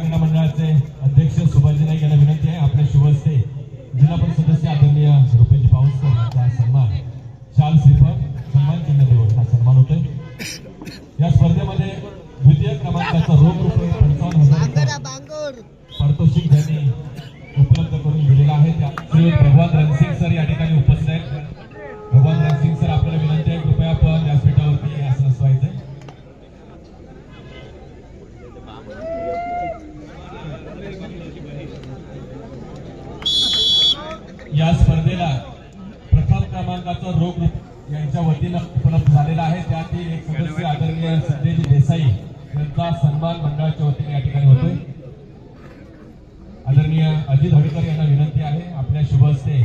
क्रीडा मंडळाचे अध्यक्ष सुभाषजी नाईक यांना विनंती आहे आपल्या शुभ हस्ते जिल्हा परिषद सदस्य आदरणीय रुपेश पावसकर यांचा सन्मान शाल श्रीफळ सन्मान चिन्ह देऊन हा सन्मान होतोय। या स्पर्धेमध्ये द्वितीय क्रमांकाचा रोख रुपये 55,000 पारितोषिक त्यांनी उपलब्ध करून दिलेला आहे। श्री भगवान रणसिंग सर या ठिकाणी उपस्थित आहेत। भगवान रणसिंग सर आपल्याला विनंती आहे कृपया आपण व्यासपीठावरती आसनस्थ व्हायचंय। या स्पर्धेला प्रथम क्रमांकाचा रोख यांच्या वतीनं उपलब्ध झालेला आहे। त्यातील एक सदस्य आदरणीय संजयजी देसाई यांचा सन्मान मंडळाच्या वतीने या ठिकाणी होतोय। आदरणीय अजित हडकर यांना विनंती आहे आपल्या शुभ हस्ते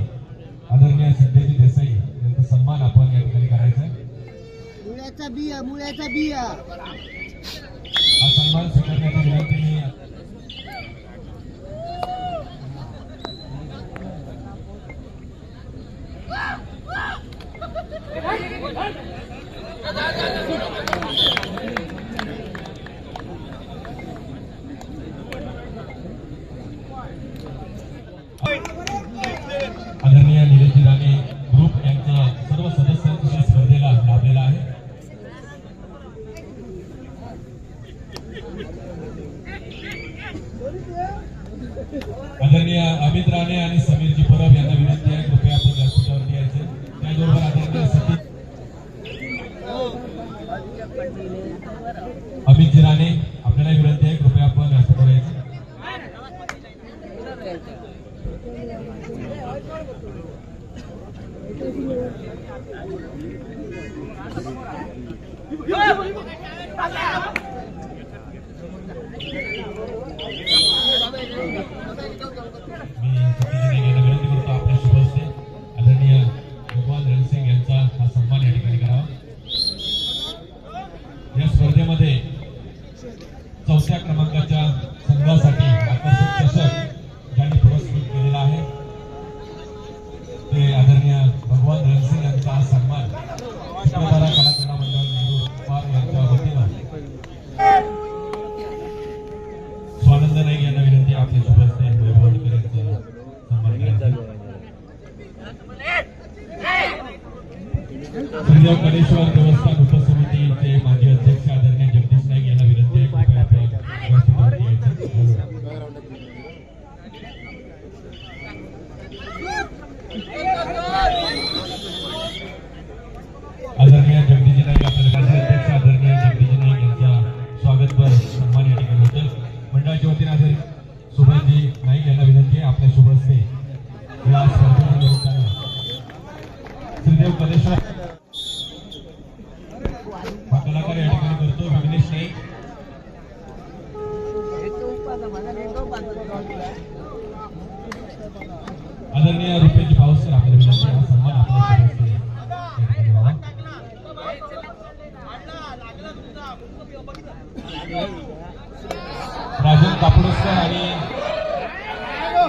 आदरणीय संजयजी देसाई यांचा सन्मान आपण या ठिकाणी करायचा आहे। मुळ्याचा बिया हा सन्मान स्वीकारण्याची विनंती मी आदरणीय निलेशजी राणे ग्रुप यांच्या सर्व सदस्यांच्या स्पर्धेला लाभलेला आहे। आदरणीय अमित राणे आणि समीरजी परब यांना विनंती आहे कृपया आपण व्यासपीठावरती यायचे। त्याचबरोबर आदरणीय सतीश अमितजी राणे आपल्याला विनंती आहे कृपया आपण व्यासपीठावर यायचे। आपल्या शुभ हस्ते आदरणीय भगवान रणसिंग यांचा हा सन्मान या ठिकाणी करावा। या स्पर्धेमध्ये चौथ्या क्रमांकाच्या संघासाठी आकर्षक चषक ज्यांनी पुरस्कृत केलेला आहे ते आदरणीय भगवान रणसिंग यांचा हा सन्मान शुक्रवारा कला क्रीडा मंडळ नेहरू पार यांच्या वतीनं स्वानंद नाईक यांना विनंती आपल्या शुभ हस्ते वैभव हडकर यांचा सन्मान करायचा। श्रीदेव गणेश्वर देवस्थान उपसमितीचे माजी अध्यक्ष आदरणीय जगदीश नाईक यांना विनंती आहे कृपया आपण व्यासपीठावरती यायचं। आदरणीय जगदीश नाईक आपल्याला अध्यक्ष आदरणीय जगदीश नाईक यांचा स्वागतपर सन्मान या ठिकाणी होते। मंडळाच्या वतीने आदरणीय सुभाषजी नाईक यांना विनंती आहे आपल्या शुभ हस्ते या स्पर्धेच्या निमित्तानं श्रीदेव गणेश्वर हा कलाकार या ठिकाणी करतो। विघ्नेश नाईक आदरणीय रुपेश पावसकर आपल्याला विनंती आहे हा सन्मान आपल्या शुभ हस्ते राजन कापडोस्कर आणि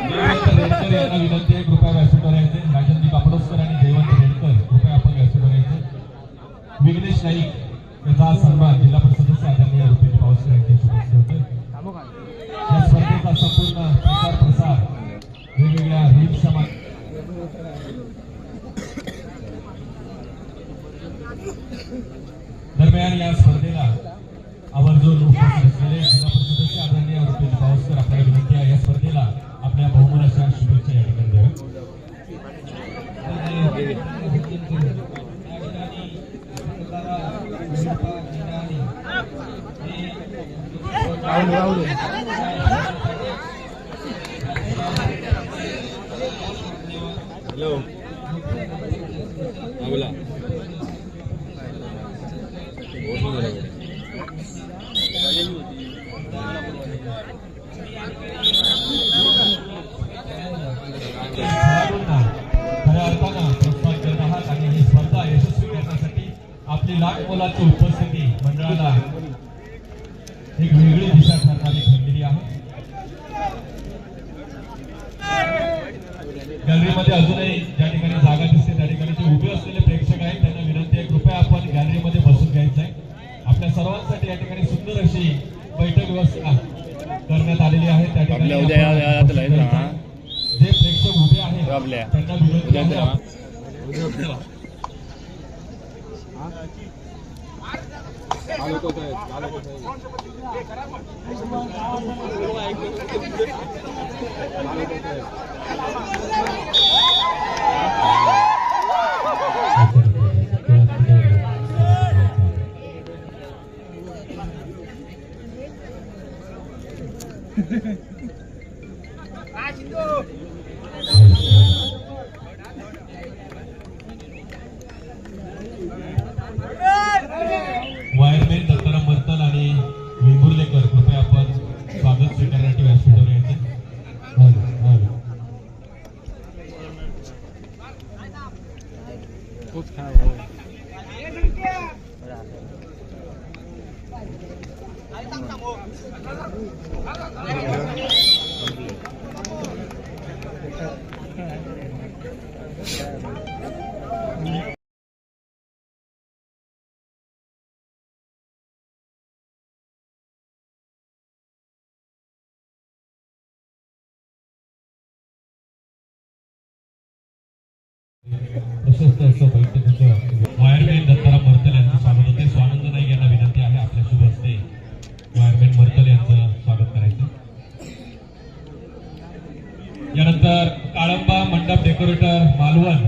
देवंत रेडकर यांना विनंती आहे कृपया व्यासपीठावर यायचे। राजनजी कापडोस्कर आणि देवंत रेडकर कृपया आपण व्यासपीठावर यायचे। विघ्नेश नाईक यांचा हा सन्मान जिल्हा परिषद सदस्य आदरणीय रुपेश पावसकर यांच्या शुभ हस्ते होतोय। या स्पर्धेचा संपूर्ण प्रचार प्रसार वेगवेगळ्या रील्सच्या दरम्यान या स्पर्धेला आवर्जून उपस्थित असलेले जिल्हा परिषद सदस्य आदरणीय रुपेश पावसकर आपल्याला विनंती आहे या स्पर्धेला आपल्या बहुमान अशा शुभेच्छा या ठिकाणी द्याव्या। हॅलो बोला खऱ्या अर्थानं प्रोत्साहन करत आहात आणि ही स्पर्धा यशस्वी करण्यासाठी आपली लाख मोलाची उपस्थिती मंडळाला एक वेगळी दिशा ठरणारी ठरलेली आहे। गॅलरीमध्ये अजूनही ज्या ठिकाणी जागा दिसते त्या ठिकाणी जे उभे असलेले प्रेक्षक आहेत त्यांना विनंती आहे कृपया आपण गॅलरीमध्ये बसून घ्यायचं आहे। आपल्या सर्वांसाठी या ठिकाणी सुंदर अशी बैठक व्यवस्था करण्यात आलेली आहे. त्या ठिकाणी आपल्या उद्या या आपण लाईन ना जे प्रेक्षक उभे आहेत आपल्या त्यांना विनंती आहे वायरमॅन दत्ताराम मर्तल आणि वेंगुर्लेकर कृपया आपण स्वागत स्वीकारण्यासाठी व्यासपीठावर यायचे. प्रशस्त असं बैठकीचं वायरमॅन दत्ताराम मर्तल यांचं स्वागत होते. स्वानंद नाईक यांना विनंती आहे आपल्या शुभ हस्ते वायरमॅन मर्तल यांचं स्वागत करायचं. यानंतर काळंबा मंडप डेकोरेटर मालवण